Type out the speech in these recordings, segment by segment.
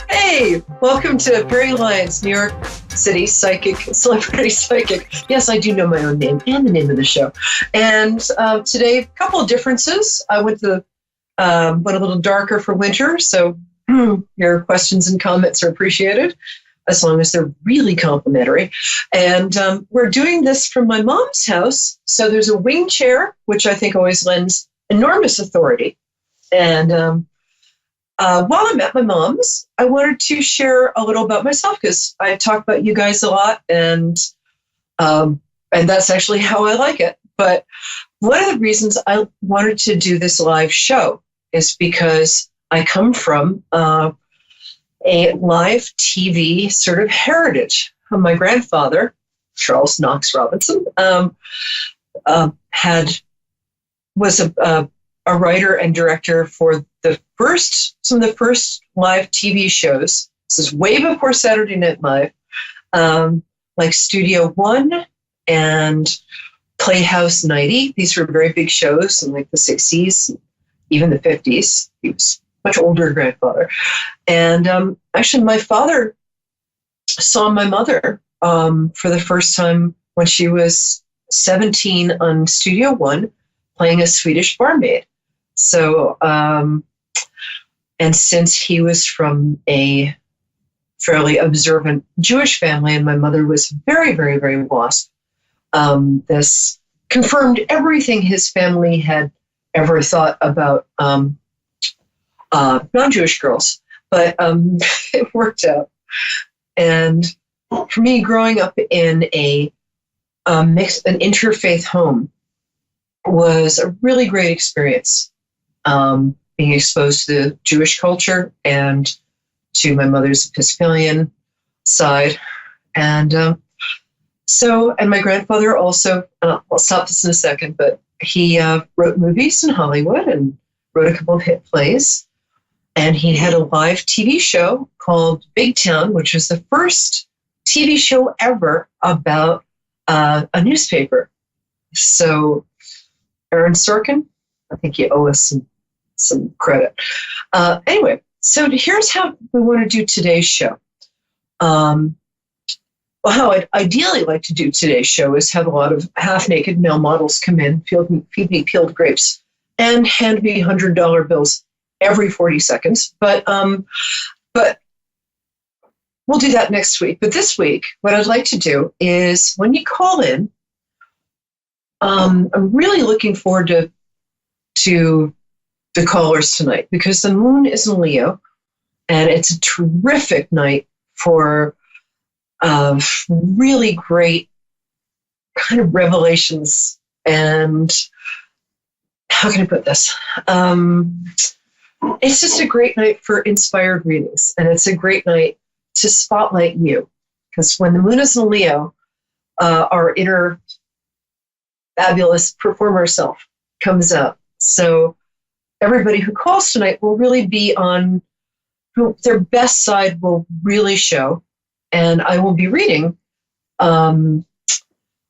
Hey, welcome to Peri, Lyons, New York City psychic, celebrity psychic. Yes, I do know my own name and the name of the show. And today, a couple of differences. I went a little darker for winter, so your questions and comments are appreciated, as long as they're really complimentary. And we're doing this from my mom's house. So there's a wing chair, which I think always lends enormous authority. And while I'm at my mom's, I wanted to share a little about myself because I talk about you guys a lot, and that's actually how I like it. But one of the reasons I wanted to do this live show is because I come from a live TV sort of heritage. My grandfather, Charles Knox Robinson, was a writer and director for some of the first live TV shows. This is way before Saturday Night Live, like Studio One and Playhouse 90. These were very big shows in like the 60s, even the 50s. He was much older grandfather. And actually, my father saw my mother for the first time when she was 17 on Studio One, playing a Swedish barmaid. So, and since he was from a fairly observant Jewish family, and my mother was very, very, very WASP, this confirmed everything his family had ever thought about non-Jewish girls. But it worked out. And for me, growing up in an interfaith home was a really great experience. Being exposed to the Jewish culture and to my mother's Episcopalian side. And and my grandfather also, I'll stop this in a second, but he wrote movies in Hollywood and wrote a couple of hit plays. And he had a live TV show called Big Town, which was the first TV show ever about a newspaper. So Aaron Sorkin, I think you owe us some credit. Anyway, so here's how we want to do today's show. Well, how I'd ideally like to do today's show is have a lot of half-naked male models come in, feed me peeled grapes, and hand me $100 bills every 40 seconds. But we'll do that next week. But this week, what I'd like to do is when you call in, I'm really looking forward to the callers tonight because the moon is in Leo, and it's a terrific night for really great kind of revelations. And how can I put this? It's just a great night for inspired readings, and it's a great night to spotlight you because when the moon is in Leo, our inner fabulous performer self comes out. So everybody who calls tonight will really be on their best side, will really show. And I will be reading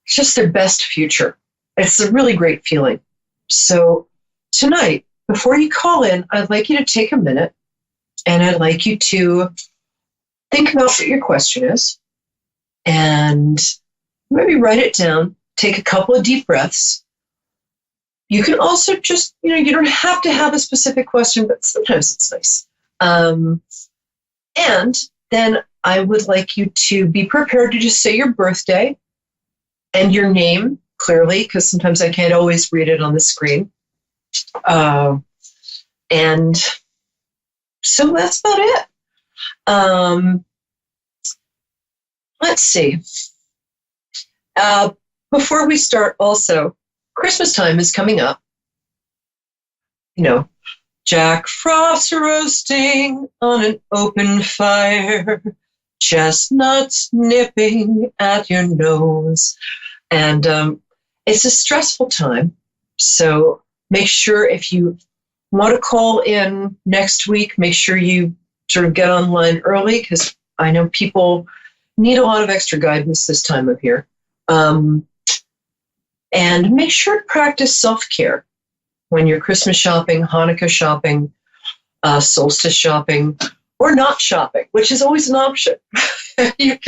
just their best future. It's a really great feeling. So tonight, before you call in, I'd like you to take a minute and I'd like you to think about what your question is and maybe write it down. Take a couple of deep breaths. You can also just, you don't have to have a specific question, but sometimes it's nice. And then I would like you to be prepared to just say your birthday and your name clearly, because sometimes I can't always read it on the screen. And so that's about it. Let's see. Before we start, also, Christmas time is coming up. Jack Frost roasting on an open fire, chestnuts nipping at your nose. And it's a stressful time. So make sure if you want to call in next week, make sure you sort of get online early because I know people need a lot of extra guidance this time of year. And make sure to practice self-care when you're Christmas shopping, Hanukkah shopping, solstice shopping, or not shopping, which is always an option. I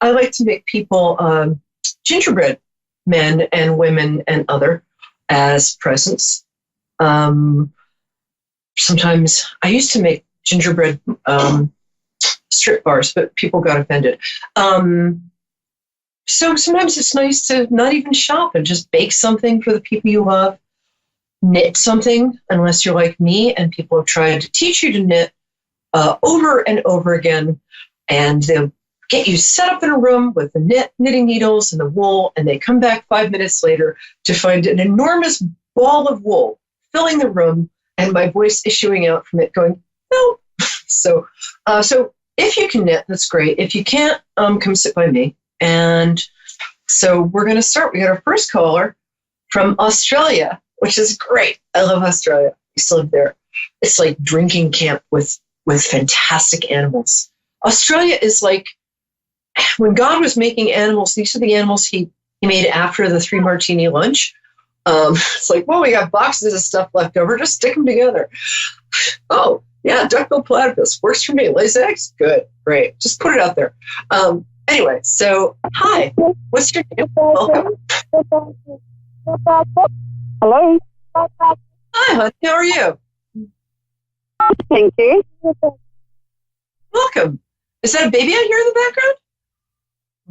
like to make people gingerbread men and women and other as presents. Sometimes I used to make gingerbread strip bars, but people got offended. So sometimes it's nice to not even shop and just bake something for the people you love, knit something, unless you're like me and people have tried to teach you to knit over and over again, and they'll get you set up in a room with the knitting needles and the wool, and they come back 5 minutes later to find an enormous ball of wool filling the room, and my voice issuing out from it going, no. So if you can knit, that's great. If you can't, come sit by me. And so we're going to start. We got our first caller from Australia, which is great. I love Australia. I used to live there. It's like drinking camp with fantastic animals. Australia is like, when God was making animals, these are the animals he made after the 3 martini lunch. It's like, well, we got boxes of stuff left over. Just stick them together. Oh, yeah, duck-billed platypus. Works for me. Lays eggs? Good. Great. Just put it out there. Anyway, so, hi. What's your name? Welcome. Hello. Hi, hon. How are you? Thank you. Welcome. Is that a baby out here in the background?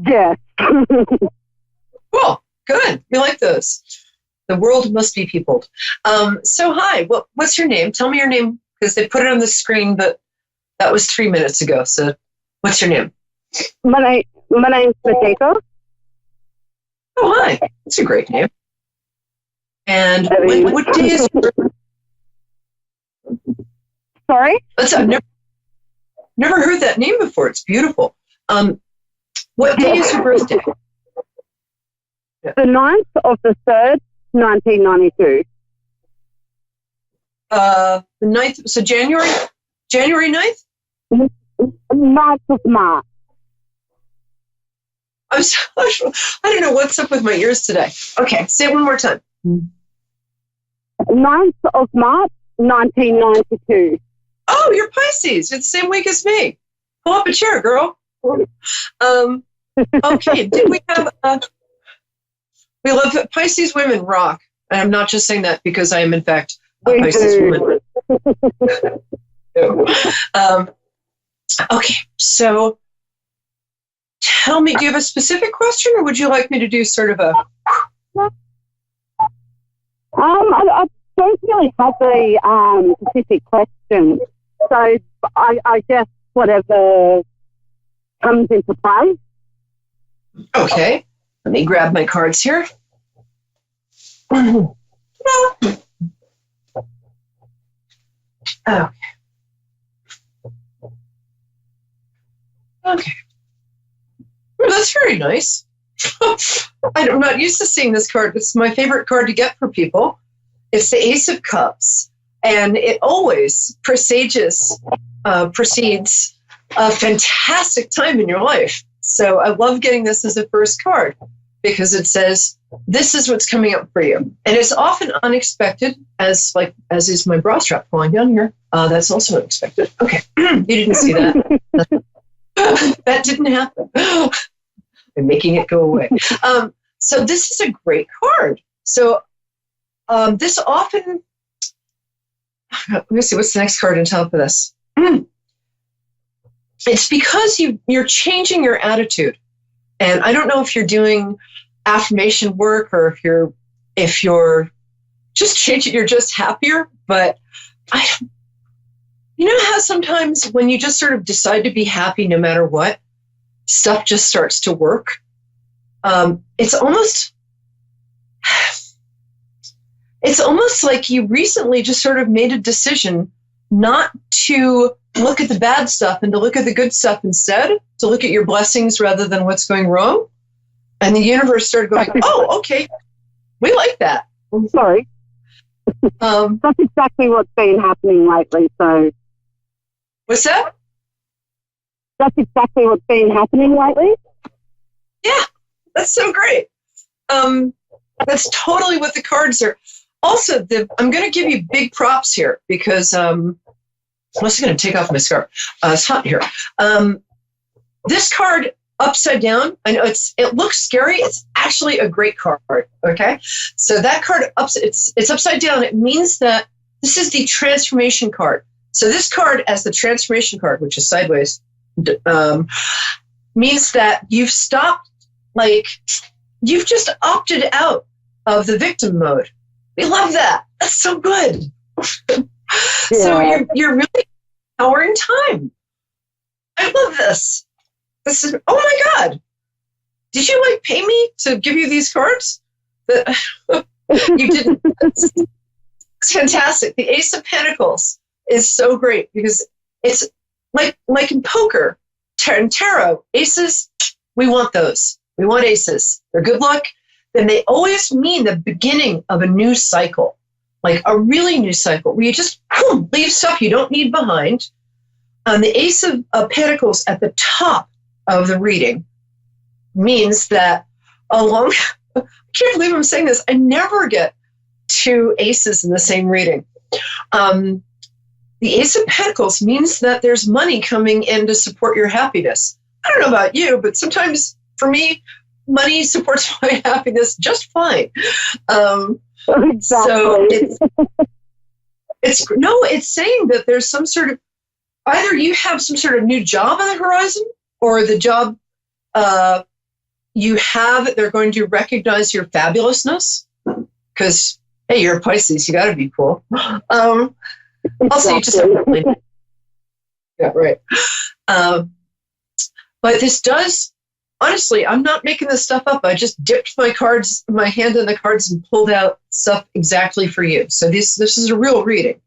Yes. Cool. Good. We like those. The world must be peopled. So, hi. What's your name? Tell me your name, because they put it on the screen, but that was 3 minutes ago. So, what's your name? My name's Nadeka. Oh, hi. That's a great name. And what day is your... Sorry? I've never heard that name before. It's beautiful. What day is your birthday? The 9th of the 3rd, 1992. The 9th, so January 9th? 9th of March. I'm so, I don't know what's up with my ears today. Okay, say it one more time. 9th of March, 1992. Oh, you're Pisces. You're the same week as me. Pull up a chair, girl. Okay, did we have... we love Pisces women rock. And I'm not just saying that because I am, in fact, a Pisces woman. Okay, so tell me, do you have a specific question, or would you like me to do sort of a... I don't really have a specific question. So I guess whatever comes into play. Okay, let me grab my cards here. Okay. Okay. Well, that's very nice. I'm not used to seeing this card. It's my favorite card to get for people. It's the Ace of Cups, and it always precedes a fantastic time in your life. So I love getting this as a first card because it says, this is what's coming up for you. And it's often unexpected, as is my bra strap falling down here. That's also unexpected. Okay, you didn't see that. That didn't happen. I'm making it go away. So this is a great card. So this often, let me see, what's the next card on top of this? It's because you're changing your attitude. And I don't know if you're doing affirmation work or if you're just changing, you're just happier. But you know how sometimes when you just sort of decide to be happy no matter what, stuff just starts to work. It's almost like you recently just sort of made a decision not to look at the bad stuff and to look at the good stuff instead, to look at your blessings rather than what's going wrong. And the universe started going, oh, okay, we like that. I'm sorry. That's exactly what's been happening lately. So, what's that? That's exactly what's been happening lately. Yeah, that's so great. That's totally what the cards are. Also, I'm going to give you big props here because I'm also going to take off my scarf. It's hot here. This card upside down, I know it looks scary. It's actually a great card. Okay. So that card, it's upside down. It means that this is the transformation card. So this card, as the transformation card, which is sideways, means that you've stopped, you've just opted out of the victim mode. We love that. That's so good. So you're really powering time. I love this. This is, oh my God. Did you pay me to give you these cards? You didn't. It's fantastic. The Ace of Pentacles is so great because it's like in poker and tarot, aces, we want those. We want aces. They're good luck. Then they always mean the beginning of a new cycle, like a really new cycle where you just leave stuff you don't need behind. The Ace of Pentacles at the top of the reading means that I can't believe I'm saying this, I never get two aces in the same reading. The Ace of Pentacles means that there's money coming in to support your happiness. I don't know about you, but sometimes for me, money supports my happiness just fine. Exactly. So it's saying that there's some sort of, either you have some sort of new job on the horizon, or the job you have, they're going to recognize your fabulousness. Because, hey, you're a Pisces, you got to be cool. Also, you just have really, yeah, right. But this does, honestly, I'm not making this stuff up. I just dipped my hand in the cards and pulled out stuff exactly for you. So this is a real reading.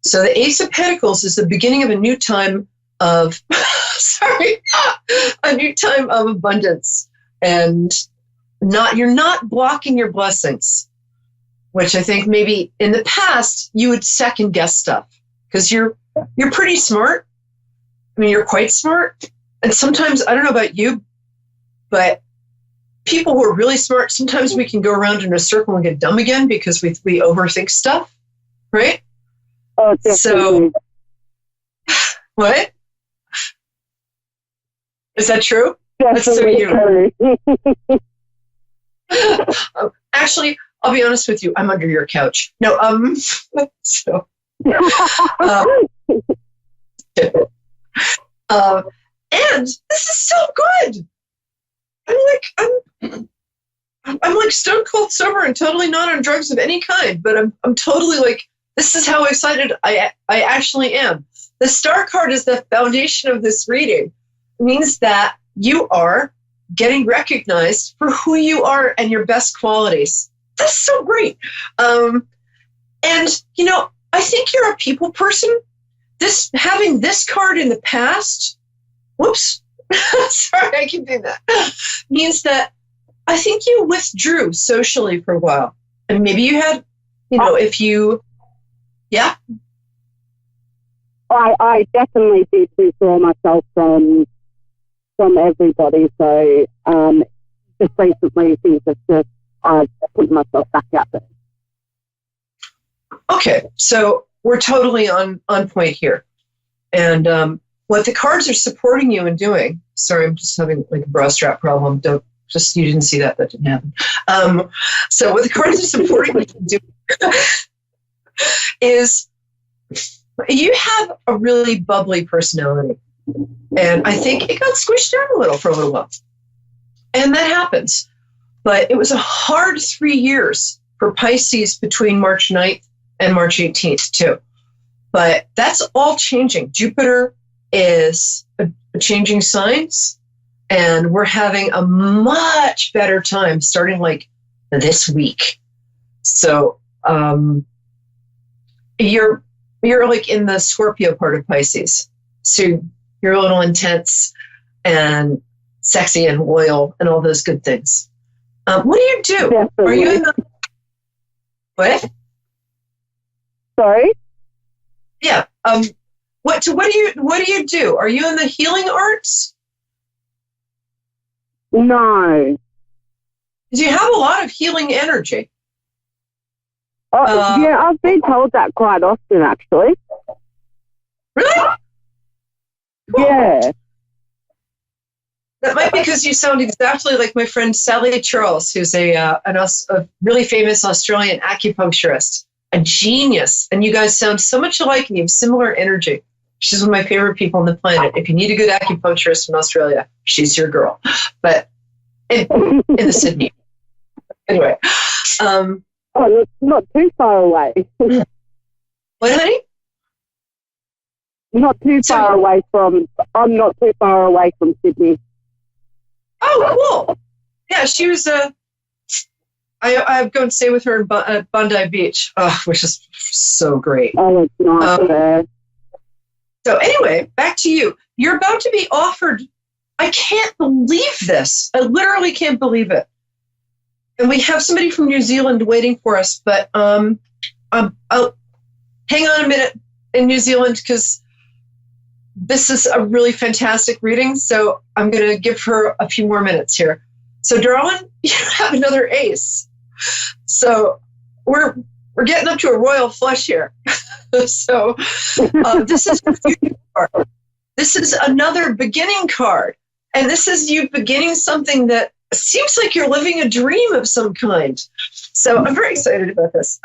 So the Ace of Pentacles is the beginning of a new time of, a new time of abundance. And you're not blocking your blessings, which I think maybe in the past you would second guess stuff because you're pretty smart. I mean, you're quite smart. And sometimes, I don't know about you, but people who are really smart, sometimes we can go around in a circle and get dumb again because we overthink stuff, right? Oh, definitely. So, what? Is that true? Definitely. That's so you. Actually, I'll be honest with you. I'm under your couch. No, so. And this is so good. I'm like stone cold sober and totally not on drugs of any kind, but I'm totally like, this is how excited I actually am. The Star card is the foundation of this reading. It means that you are getting recognized for who you are and your best qualities. That's so great. And I think you're a people person. Having this card in the past, whoops, sorry, I keep doing that, means that I think you withdrew socially for a while. And maybe you had, yeah. I definitely did withdraw myself from everybody. So just recently things have just, I've put myself back out there. Okay, so we're totally on point here. And what the cards are supporting you in doing, sorry, I'm just having like a bra strap problem. You didn't see that didn't happen. So what the cards are supporting you in doing is you have a really bubbly personality. And I think it got squished down a little for a little while. And that happens. But it was a hard 3 years for Pisces between March 9th and March 18th, too. But that's all changing. Jupiter is changing signs, and we're having a much better time starting like this week. So you're like in the Scorpio part of Pisces. So you're a little intense and sexy and loyal and all those good things. What do you do? Definitely. Are you in the what? Sorry? Yeah. What do you do? Are you in the healing arts? No. Do you have a lot of healing energy? Yeah, I've been told that quite often, actually. Really? Cool. Yeah. That might be because you sound exactly like my friend Sally Charles, who's a really famous Australian acupuncturist, a genius. And you guys sound so much alike and you have similar energy. She's one of my favorite people on the planet. If you need a good acupuncturist in Australia, she's your girl. But in the Sydney. Anyway. It's not too far away. What, honey? I'm not too far away from Sydney. Oh, cool. Yeah, she was I go and stay with her at Bondi Beach, which is so great. Oh, it's nice there. So anyway, back to you. You're about to be offered. I can't believe this. I literally can't believe it. And we have somebody from New Zealand waiting for us, but I'll hang on a minute in New Zealand because this is a really fantastic reading. So I'm going to give her a few more minutes here. So Darwin, you have another ace. So we're getting up to a royal flush here. So this is a future card. This is another beginning card. And this is you beginning something that seems like you're living a dream of some kind. So I'm very excited about this.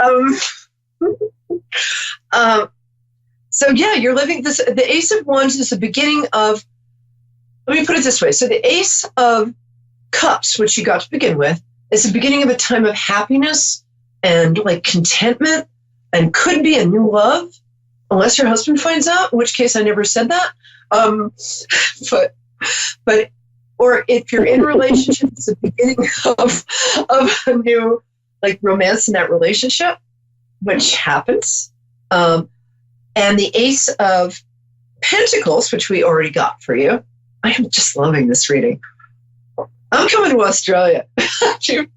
So yeah, you're living this. The Ace of Wands is the beginning of, let me put it this way. So the Ace of Cups, which you got to begin with, is the beginning of a time of happiness and like contentment, and could be a new love, unless your husband finds out, in which case I never said that. But or if you're in a relationship, it's the beginning of a new like romance in that relationship, which happens. And the Ace of Pentacles, which we already got for you. I am just loving this reading. I'm coming to Australia. You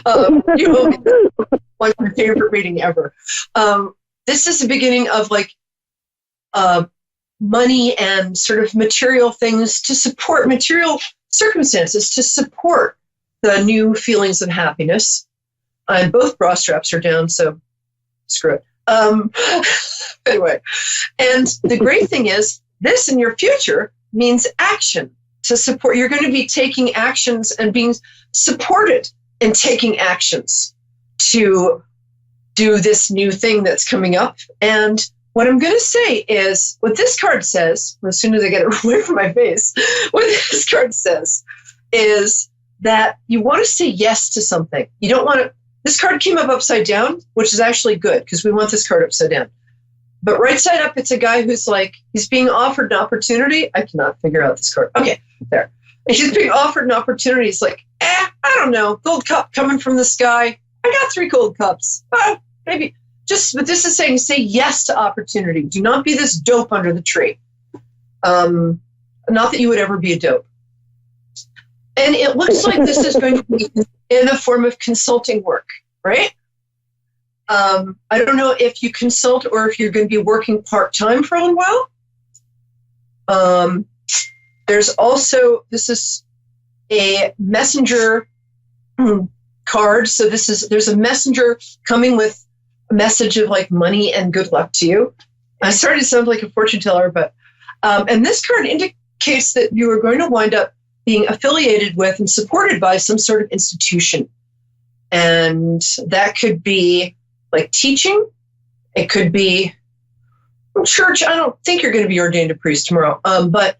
owe me one of my favorite reading ever. This is the beginning of like money and sort of material things to support, material circumstances to support the new feelings of happiness. And both bra straps are down, so screw it. Anyway, and the great thing is this in your future means action to support. You're going to be taking actions and being supported in taking actions to do this new thing that's coming up. And what I'm going to say is what this card says, as soon as I get it away from my face, what this card says is that you want to say yes to something. You don't want to. This card came up upside down, which is actually good because we want this card upside down. But right side up, it's a guy who's like, he's being offered an opportunity. I cannot figure out this card. Okay, there. And he's being offered an opportunity. He's like, I don't know, gold cup coming from the sky. I got 3 gold cups. Maybe. But this is saying say yes to opportunity. Do not be this dope under the tree. Not that you would ever be a dope. And it looks like this is going to be in the form of consulting work, right? I don't know if you consult or if you're going to be working part-time for a little while. There's also, this is a messenger card. So there's a messenger coming with a message of like money and good luck to you. I started to sound like a fortune teller, but, and this card indicates that you are going to wind up being affiliated with and supported by some sort of institution. And that could be like teaching. It could be church. I don't think you're going to be ordained a priest tomorrow, but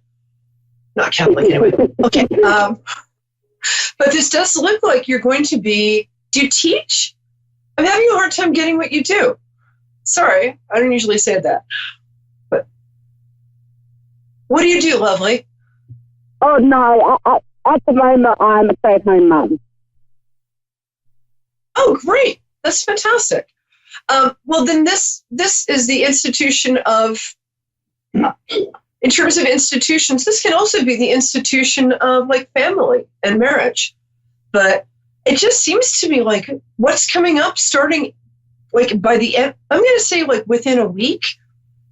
not Catholic anyway. Okay. But this does look like you're going to be, do you teach? I'm having a hard time getting what you do. Sorry, I don't usually say that. But what do you do, lovely? Oh, no, at the moment, I'm a stay-at-home mum. Oh, great. That's fantastic. Well, then this is the institution of, in terms of institutions, this can also be the institution of like family and marriage. But it just seems to me like what's coming up starting like by the end, I'm going to say like within a week,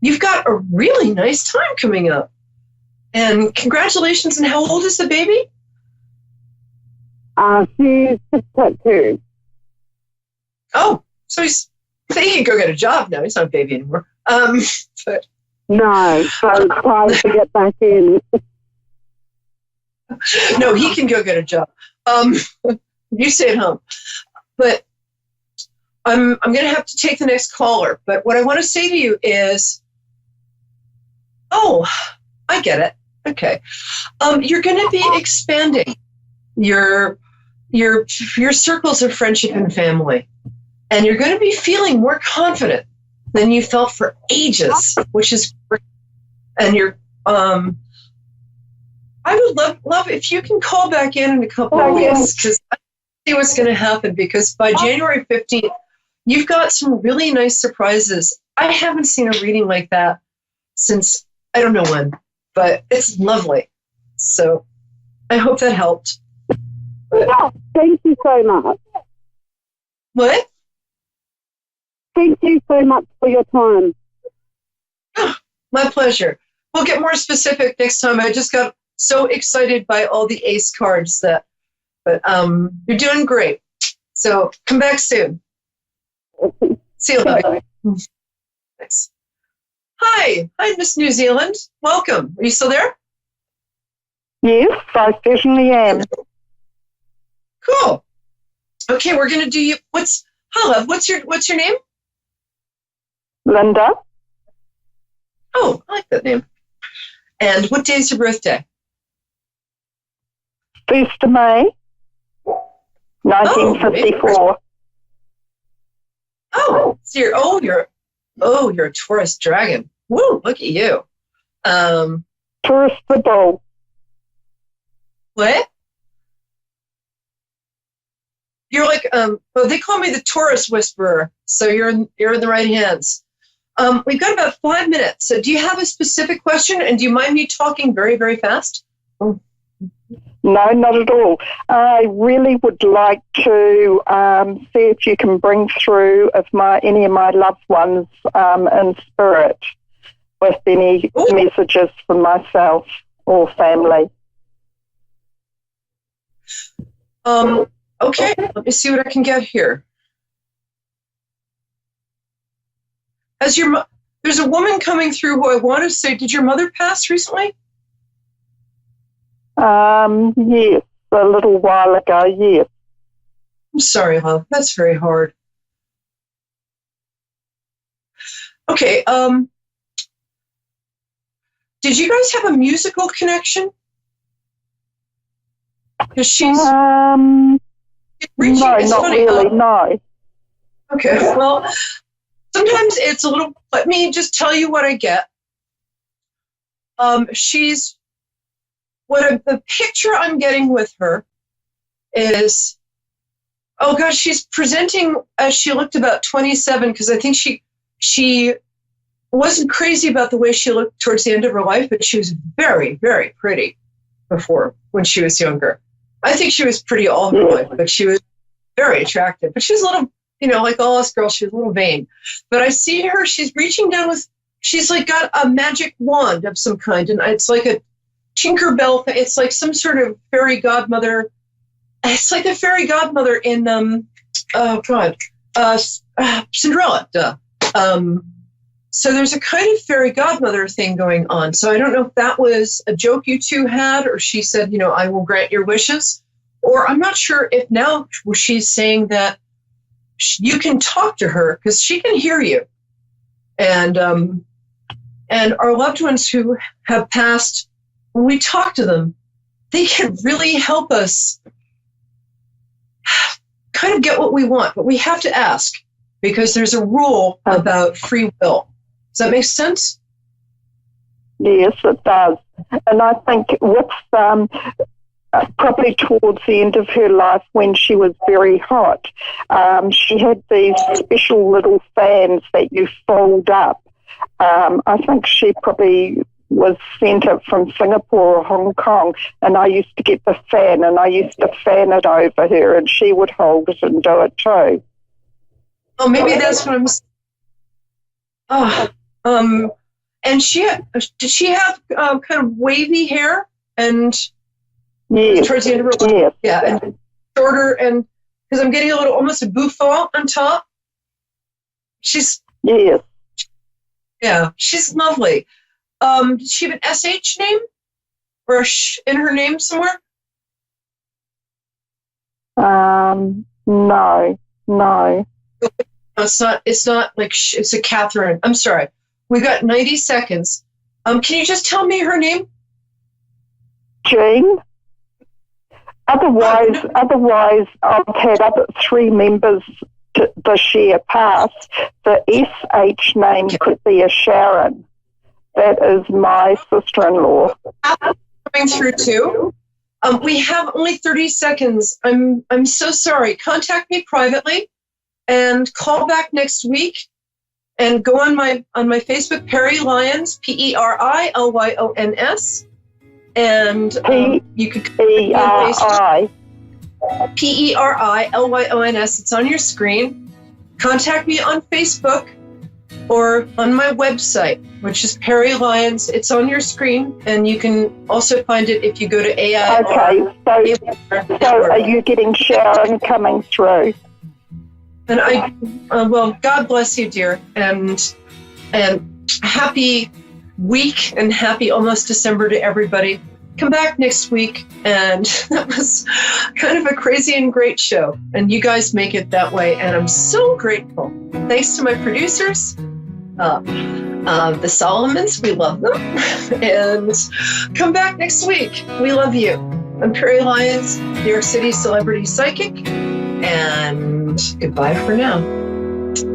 you've got a really nice time coming up. And congratulations. And how old is the baby? She's 6.2. Oh, so he can go get a job now. He's not a baby anymore. But No, so it's time to get back in. No, he can go get a job. You stay at home. But I'm going to have to take the next caller. But what I want to say to you is, I get it. Okay. You're going to be expanding your circles of friendship and family. And you're going to be feeling more confident than you felt for ages, which is great. And I would love if you can call back in a couple of weeks, because I see what's going to happen, because by January 15th, you've got some really nice surprises. I haven't seen a reading like that since I don't know when, but it's lovely. So I hope that helped. Yeah, thank you so much. What? Thank you so much for your time. My pleasure. We'll get more specific next time. I just got so excited by all the ace cards but you're doing great. So come back soon. See you later. Thanks. Hi, Miss New Zealand. Welcome. Are you still there? Yes, I certainly am. Cool. Okay, we're gonna do you. Hi, love. What's your name? Linda. Oh, I like that name. And what day is your birthday? 1st of May, 1954. So you're a Taurus dragon. Woo, look at you. Taurus the bull. What? You're like, they call me the Taurus whisperer, so you're in the right hands. We've got about 5 minutes. So do you have a specific question, and do you mind me talking very, very fast? No, not at all. I really would like to see if you can bring through any of my loved ones in spirit with any messages from myself or family. Okay, let me see what I can get here. There's a woman coming through who I want to say, did your mother pass recently? Yes, a little while ago, yes. I'm sorry, love. That's very hard. Okay, did you guys have a musical connection? Because she's reaching. No, not funny. really, no. Okay, well, sometimes it's a little, let me just tell you what I get. The picture I'm getting with her is, she's presenting as she looked about 27, because I think she wasn't crazy about the way she looked towards the end of her life, but she was very, very pretty before, when she was younger. I think she was pretty all her life, but she was very attractive. But she was a little, like all us girls, she was a little vain. But I see her, she's reaching down she's like got a magic wand of some kind, and it's like a Tinkerbell. It's like some sort of fairy godmother. It's like a fairy godmother in Cinderella. Duh. So there's a kind of fairy godmother thing going on. So I don't know if that was a joke you two had, or she said, I will grant your wishes, or I'm not sure if now she's saying that you can talk to her because she can hear you, and our loved ones who have passed, when we talk to them, they can really help us kind of get what we want, but we have to ask, because there's a rule about free will. Does that make sense? Yes, it does. And I think with probably towards the end of her life, when she was very hot, she had these special little fans that you fold up. I think she probably was sent it from Singapore or Hong Kong, and I used to get the fan, and I used to fan it over her, and she would hold it and do it too. Oh, maybe that's what I'm. And did she have kind of wavy hair and towards the end of her life? Yes. Yeah, and shorter, and because I'm getting a little almost a bouffant on top. Yes. Yeah, she's lovely. Does she have an SH name or a sh in her name somewhere? No, no. No, it's not like it's a Catherine. I'm sorry. We've got 90 seconds. Can you just tell me her name? Jean. Otherwise, I've had other 3 members this year pass. The SH name could be a Sharon. That is my sister-in-law. Coming through too. We have only 30 seconds. I'm so sorry. Contact me privately and call back next week and go on my Facebook, Peri Lyons, PeriLyons, and you could Peri. PeriLyons. It's on your screen. Contact me on Facebook or on my website, which is Peri Lyons. It's on your screen, and you can also find it if you go to AI. Okay, so are you getting Sharon coming through? And well, God bless you, dear, and happy week and happy almost December to everybody. Come back next week, and that was kind of a crazy and great show, and you guys make it that way, and I'm so grateful. Thanks to my producers, the Solomons, we love them, and come back next week. We love you. I'm Peri Lyons, New York City celebrity psychic, and goodbye for now.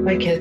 Bye, kids.